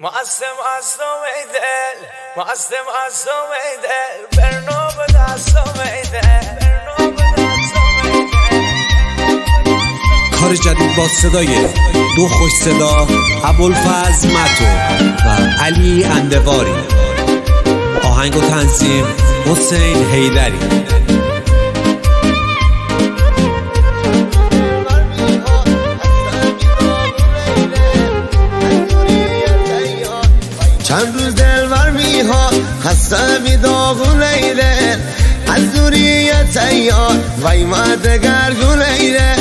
معصم عصام ایدل معصم عصام ایدل برنو به دستام ایدل کار جدید با صدای دو خوش صدا ابوالفضل متو و علی اندواری، آهنگ و تنظیم حسین حیدری. چند روز دلبر میها خسته بیداغون لیله از دوری تیار وای مدگر لیله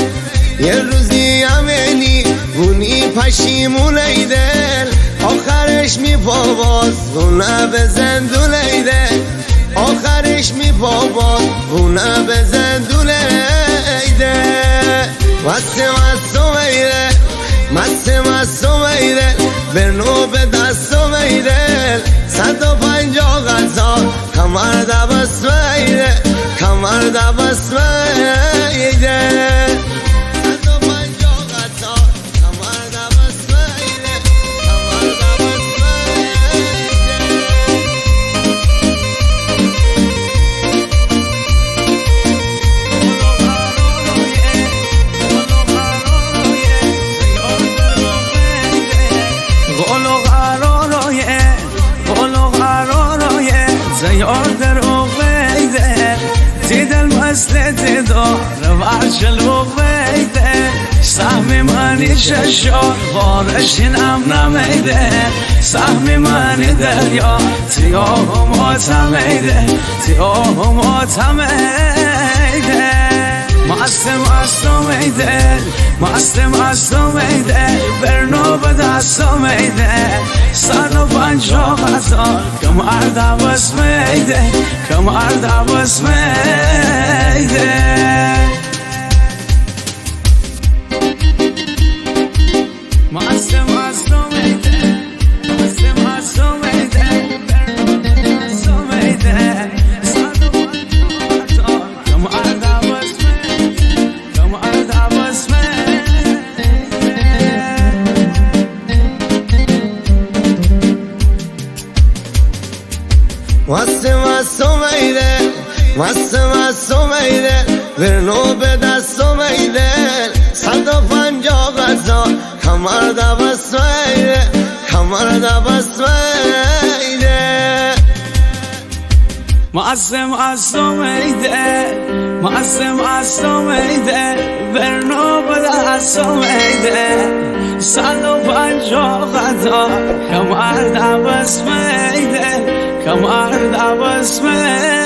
یه روزی امنی گونی پشیمون لیدل آخرش می پاواز گونه به زندون لیله آخرش می پاواز گونه به زندون لیده مست میره مست میره برنو به دستم ایدل 150 غذا کمر دبست میره کمر دبست میره 150 غذا کمر دبست میره کمر دبست زیار در اوغیده دیدل مثل دیدار ورچل اوغیده سهمی منی ششار بارشین نمیده سهمی منی دریا تیاهم آتمیده تیاهم آتمیده مست میده مست میده برنو به دستم میده 150 غذا کمر دبست میده کمر دبست میده مست میده مست میده برنو به دستم میده 150 غذا کمر دبست میده کمر دبست میده مست میره برنو به دستم میده 150 غذا کمر دبست میده کمر دبست میده مست میده مست میده برنو به دستم میده 150 غذا کمر دبست میده کمر دبست میده